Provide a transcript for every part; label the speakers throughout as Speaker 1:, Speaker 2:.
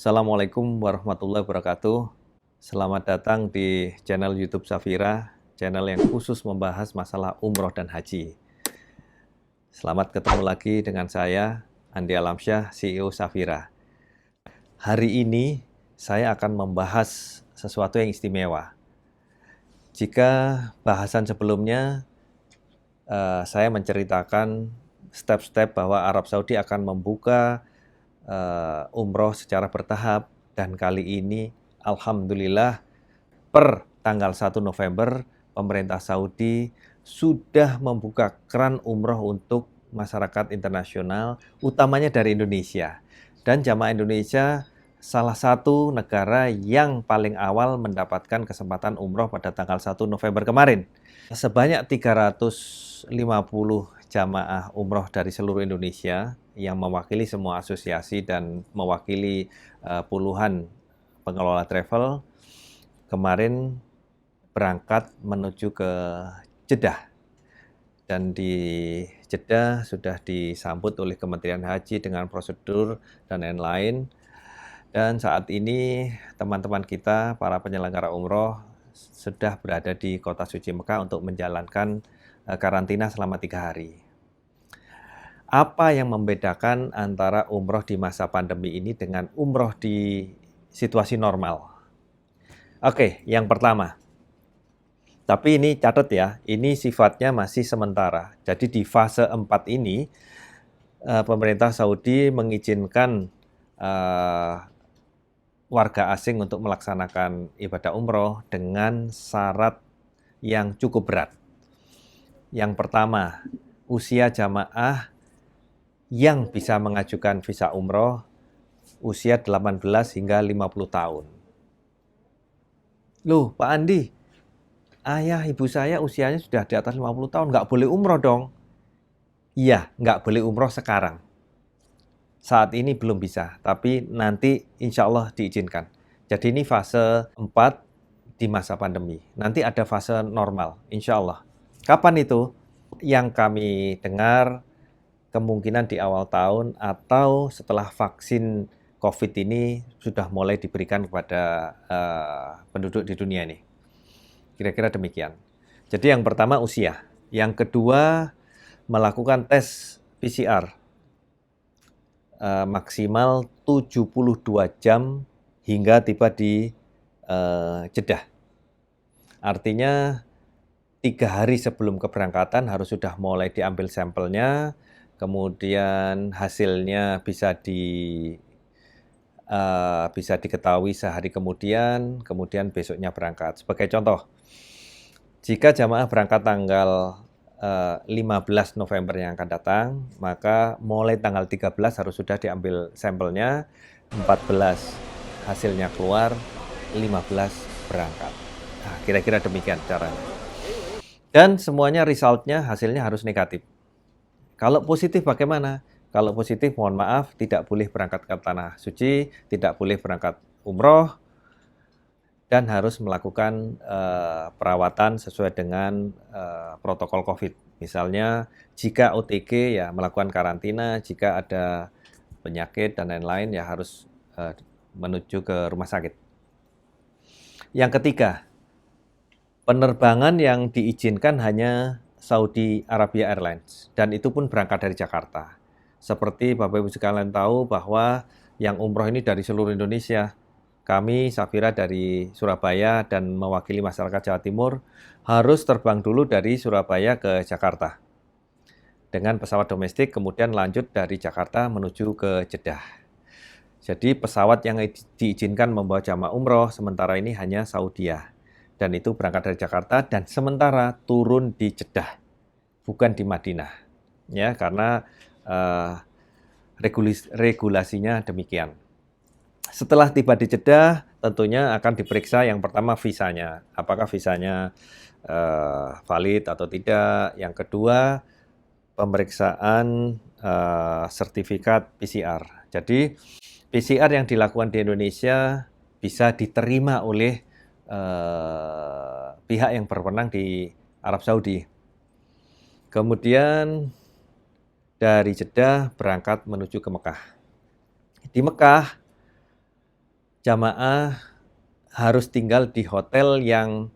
Speaker 1: Assalamualaikum warahmatullahi wabarakatuh. Selamat datang di channel YouTube Safira, channel yang khusus membahas masalah umroh dan haji. Selamat ketemu lagi dengan saya, Andi Alamsyah, CEO Safira. Hari ini saya akan membahas sesuatu yang istimewa. Jika bahasan sebelumnya saya menceritakan step-step bahwa Arab Saudi akan membuka umroh secara bertahap, dan kali ini alhamdulillah per tanggal 1 November pemerintah Saudi sudah membuka keran umroh untuk masyarakat internasional, utamanya dari Indonesia. Dan jamaah Indonesia salah satu negara yang paling awal mendapatkan kesempatan umroh pada tanggal 1 November kemarin. Sebanyak 350 jamaah umroh dari seluruh Indonesia yang mewakili semua asosiasi dan mewakili puluhan pengelola travel kemarin berangkat menuju ke Jeddah. Dan di Jeddah sudah disambut oleh Kementerian Haji dengan prosedur dan lain-lain. Dan saat ini teman-teman kita, para penyelenggara umroh, sudah berada di kota suci Mekah untuk menjalankan karantina selama 3 hari. Apa yang membedakan antara umroh di masa pandemi ini dengan umroh di situasi normal? Oke, yang pertama. Tapi ini catat ya, ini sifatnya masih sementara. Jadi di fase 4 ini, pemerintah Saudi mengizinkan warga asing untuk melaksanakan ibadah umroh dengan syarat yang cukup berat. Yang pertama, usia jamaah yang bisa mengajukan visa umroh usia 18 hingga 50 tahun. Loh, Pak Andi, ayah ibu saya usianya sudah di atas 50 tahun, nggak boleh umroh dong? Iya, nggak boleh umroh sekarang. Saat ini belum bisa, tapi nanti insya Allah diizinkan. Jadi ini fase 4 di masa pandemi. Nanti ada fase normal, insya Allah. Kapan itu? Yang kami dengar kemungkinan di awal tahun atau setelah vaksin COVID ini sudah mulai diberikan kepada penduduk di dunia ini. Kira-kira demikian. Jadi yang pertama usia. Yang kedua melakukan tes PCR. Maksimal 72 jam hingga tiba di Jeddah. Artinya 3 hari sebelum keberangkatan harus sudah mulai diambil sampelnya, kemudian hasilnya bisa diketahui sehari kemudian besoknya berangkat. Sebagai contoh, jika jamaah berangkat tanggal 15 November yang akan datang, maka mulai tanggal 13 harus sudah diambil sampelnya, 14 hasilnya keluar, 15 berangkat. Nah, kira-kira demikian caranya. Dan semuanya hasilnya harus negatif. Kalau positif bagaimana? Kalau positif mohon maaf, tidak boleh berangkat ke tanah suci, tidak boleh berangkat umroh, dan harus melakukan perawatan sesuai dengan protokol COVID. Misalnya jika OTG ya melakukan karantina, jika ada penyakit dan lain-lain ya harus menuju ke rumah sakit. Yang ketiga, penerbangan yang diizinkan hanya Saudi Arabia Airlines, dan itu pun berangkat dari Jakarta. Seperti Bapak Ibu sekalian tahu bahwa yang umroh ini dari seluruh Indonesia. Kami, Safira dari Surabaya dan mewakili masyarakat Jawa Timur, harus terbang dulu dari Surabaya ke Jakarta. Dengan pesawat domestik, kemudian lanjut dari Jakarta menuju ke Jeddah. Jadi pesawat yang diizinkan membawa jamaah umroh sementara ini hanya Saudiah. Dan itu berangkat dari Jakarta dan sementara turun di Jeddah, bukan di Madinah. Ya, karena regulasinya demikian. Setelah tiba di Jeddah, tentunya akan diperiksa yang pertama visanya. Apakah visanya valid atau tidak. Yang kedua, pemeriksaan sertifikat PCR. Jadi, PCR yang dilakukan di Indonesia bisa diterima oleh pihak yang berwenang di Arab Saudi. Kemudian dari Jeddah berangkat menuju ke Mekah. Di Mekah, jamaah harus tinggal di hotel yang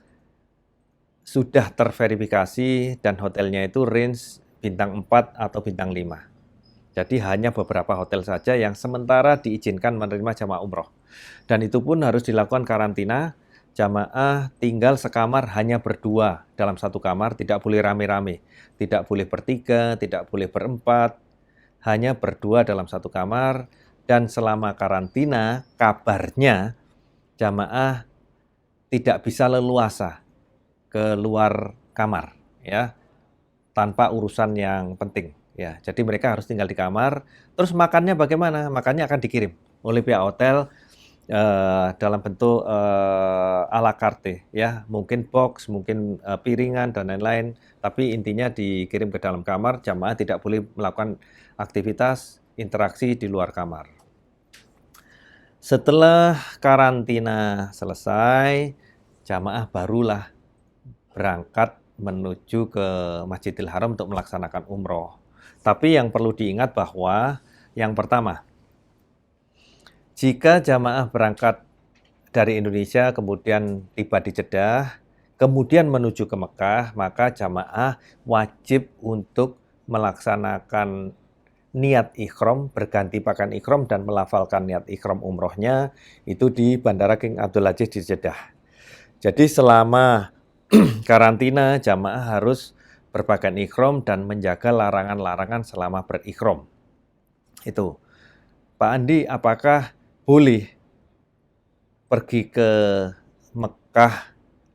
Speaker 1: sudah terverifikasi dan hotelnya itu range bintang 4 atau bintang 5. Jadi hanya beberapa hotel saja yang sementara diizinkan menerima jamaah umroh. Dan itu pun harus dilakukan karantina, jamaah tinggal sekamar hanya berdua dalam satu kamar, tidak boleh rame-rame, tidak boleh bertiga, tidak boleh berempat, hanya berdua dalam satu kamar. Dan selama karantina, kabarnya jamaah tidak bisa leluasa keluar kamar, ya, tanpa urusan yang penting. Ya, jadi mereka harus tinggal di kamar. Terus makannya bagaimana? Makannya akan dikirim oleh pihak hotel dalam bentuk à la carte, ya, mungkin box, mungkin piringan dan lain-lain. Tapi intinya dikirim ke dalam kamar. Jamaah tidak boleh melakukan aktivitas interaksi di luar kamar. Setelah karantina selesai, jamaah barulah berangkat menuju ke Masjidil Haram untuk melaksanakan umroh. Tapi yang perlu diingat bahwa yang pertama, jika jamaah berangkat dari Indonesia kemudian tiba di Jeddah, kemudian menuju ke Mekah, maka jamaah wajib untuk melaksanakan niat ikhram, berganti pakaian ikhram dan melafalkan niat ikhram umrohnya itu di Bandara King Abdul Aziz di Jeddah. Jadi selama karantina, jamaah harus berpakaian ikhram dan menjaga larangan-larangan selama berikhram. Itu. Pak Andi, apakah boleh pergi ke Mekah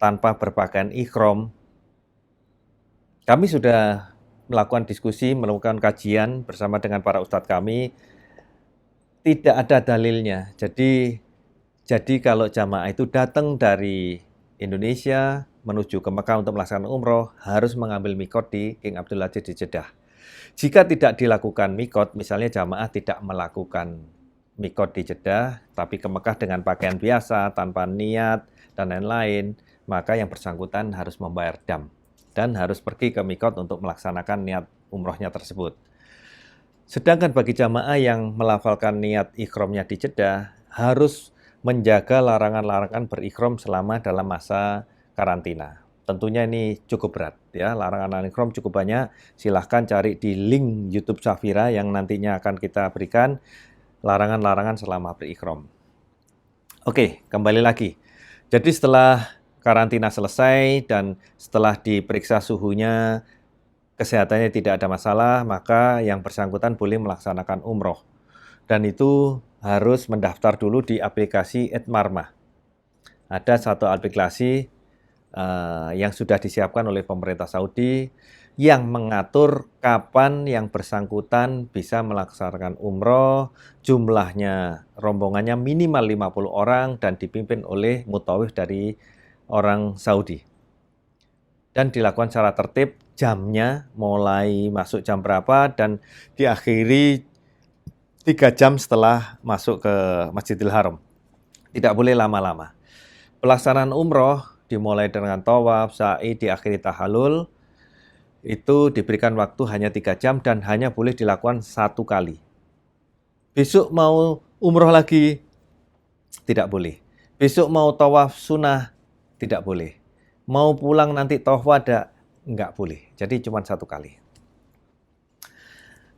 Speaker 1: tanpa berpakaian ikhram? Kami sudah melakukan diskusi, melakukan kajian bersama dengan para ustadz kami. Tidak ada dalilnya. Jadi kalau jamaah itu datang dari Indonesia menuju ke Mekah untuk melaksanakan umroh, harus mengambil mikot di King Abdul Aziz di Jeddah. Jika tidak dilakukan mikot, misalnya jamaah tidak melakukan mikot di Jeddah, tapi ke Mekah dengan pakaian biasa, tanpa niat, dan lain-lain, maka yang bersangkutan harus membayar dam, dan harus pergi ke mikot untuk melaksanakan niat umrohnya tersebut. Sedangkan bagi jamaah yang melafalkan niat ikhramnya di Jeddah, harus menjaga larangan-larangan berikhram selama dalam masa karantina. Tentunya ini cukup berat, ya. Larangan ikhram cukup banyak. Silahkan cari di link YouTube Safira yang nantinya akan kita berikan larangan-larangan selama berikhram. Oke, kembali lagi. Jadi setelah karantina selesai dan setelah diperiksa suhunya, kesehatannya tidak ada masalah, maka yang bersangkutan boleh melaksanakan umroh. Dan itu harus mendaftar dulu di aplikasi Etmarmah. Ada satu aplikasi yang sudah disiapkan oleh pemerintah Saudi yang mengatur kapan yang bersangkutan bisa melaksanakan umroh, jumlahnya, rombongannya minimal 50 orang dan dipimpin oleh mutawif dari orang Saudi. Dan dilakukan secara tertib, jamnya mulai masuk jam berapa dan diakhiri 3 jam setelah masuk ke Masjidil Haram. Tidak boleh lama-lama. Pelaksanaan umroh dimulai dengan tawaf, sa'i, diakhiri tahallul. Itu diberikan waktu hanya 3 jam dan hanya boleh dilakukan 1 kali. Besok mau umroh lagi, tidak boleh. Besok mau tawaf sunnah, tidak boleh. Mau pulang nanti tawaf wada, enggak boleh. Jadi cuma 1 kali.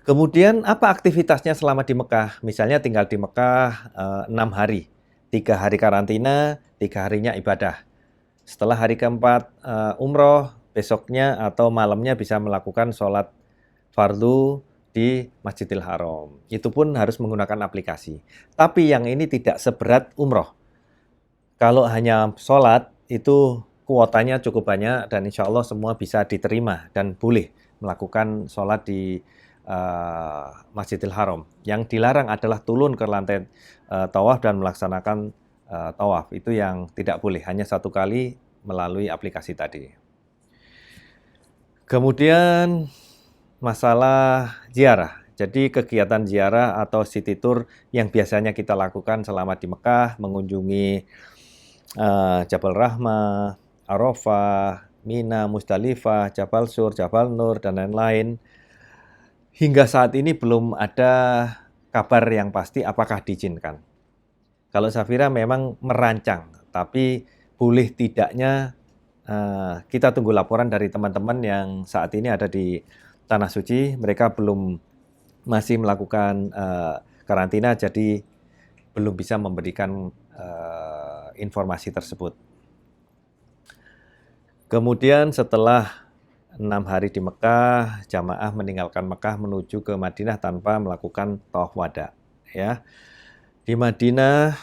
Speaker 1: Kemudian apa aktivitasnya selama di Mekah? Misalnya tinggal di Mekah 6 hari. 3 hari karantina, 3 harinya ibadah. Setelah hari keempat umroh, besoknya atau malamnya bisa melakukan sholat fardu di Masjidil Haram. Itu pun harus menggunakan aplikasi. Tapi yang ini tidak seberat umroh. Kalau hanya sholat, itu kuotanya cukup banyak dan insya Allah semua bisa diterima dan boleh melakukan sholat di Masjidil Haram. Yang dilarang adalah turun ke lantai tawaf dan melaksanakan tawaf. Itu yang tidak boleh, hanya 1 kali melalui aplikasi tadi. Kemudian masalah ziarah. Jadi kegiatan ziarah atau city tour yang biasanya kita lakukan selama di Mekah, mengunjungi Jabal Rahmah, Arafah, Mina, Musdalifah, Jabal Sur, Jabal Nur, dan lain-lain. Hingga saat ini belum ada kabar yang pasti apakah diizinkan. Kalau Safira memang merancang, tapi boleh tidaknya kita tunggu laporan dari teman-teman yang saat ini ada di Tanah Suci. Mereka masih melakukan karantina, jadi belum bisa memberikan informasi tersebut. Kemudian setelah 6 hari di Mekah, jamaah meninggalkan Mekah menuju ke Madinah tanpa melakukan tawaf wada. Ya. Di Madinah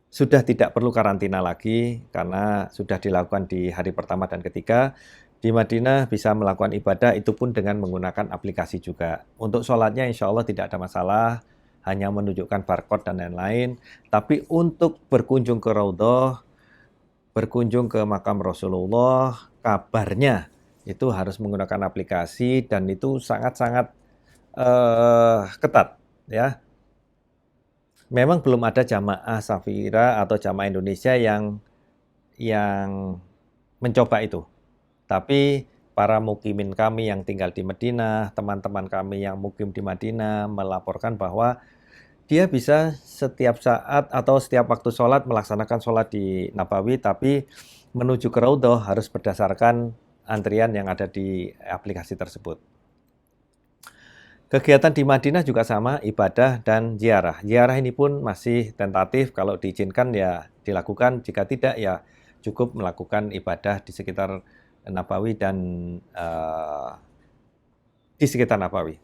Speaker 1: sudah tidak perlu karantina lagi karena sudah dilakukan di hari pertama dan ketiga. Di Madinah bisa melakukan ibadah, itu pun dengan menggunakan aplikasi juga. Untuk sholatnya insya Allah tidak ada masalah, hanya menunjukkan barcode dan lain-lain. Tapi untuk berkunjung ke Raudhah, berkunjung ke makam Rasulullah, kabarnya itu harus menggunakan aplikasi dan itu sangat-sangat ketat, ya. Memang belum ada jamaah Safira atau jamaah Indonesia yang mencoba itu. Tapi para mukimin kami yang tinggal di Madinah, teman-teman kami yang mukim di Madinah melaporkan bahwa dia bisa setiap saat atau setiap waktu sholat melaksanakan sholat di Nabawi, tapi menuju ke Raudhah harus berdasarkan antrian yang ada di aplikasi tersebut. Kegiatan di Madinah juga sama, ibadah dan ziarah. Ziarah ini pun masih tentatif, kalau diizinkan ya dilakukan, jika tidak ya cukup melakukan ibadah di sekitar Nabawi dan di sekitar Nabawi.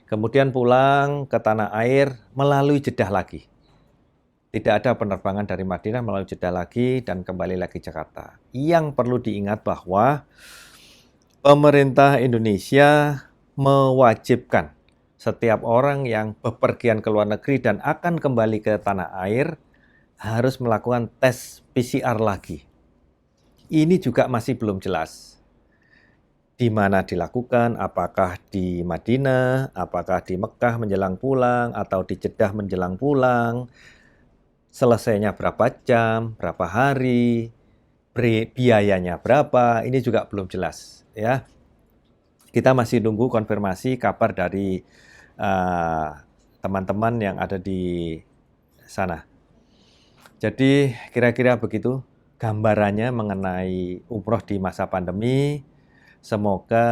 Speaker 1: Kemudian pulang ke tanah air melalui Jeddah lagi. Tidak ada penerbangan dari Madinah melalui Jeddah lagi dan kembali lagi Jakarta. Yang perlu diingat bahwa pemerintah Indonesia mewajibkan setiap orang yang bepergian ke luar negeri dan akan kembali ke tanah air harus melakukan tes PCR lagi. Ini juga masih belum jelas. Di mana dilakukan, apakah di Madinah, apakah di Mekah menjelang pulang, atau di Jeddah menjelang pulang, selesainya berapa jam, berapa hari, biayanya berapa, ini juga belum jelas, ya. Kita masih nunggu konfirmasi kabar dari teman-teman yang ada di sana. Jadi kira-kira begitu gambarannya mengenai umroh di masa pandemi. Semoga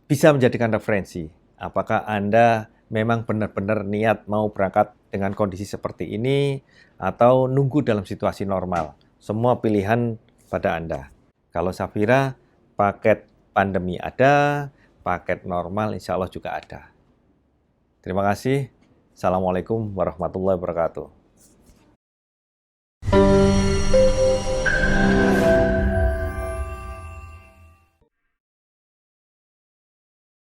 Speaker 1: bisa menjadikan referensi. Apakah Anda memang benar-benar niat mau berangkat dengan kondisi seperti ini atau nunggu dalam situasi normal? Semua pilihan pada Anda. Kalau Safira, paket pandemi ada, paket normal insya Allah juga ada. Terima kasih. Assalamualaikum warahmatullahi wabarakatuh.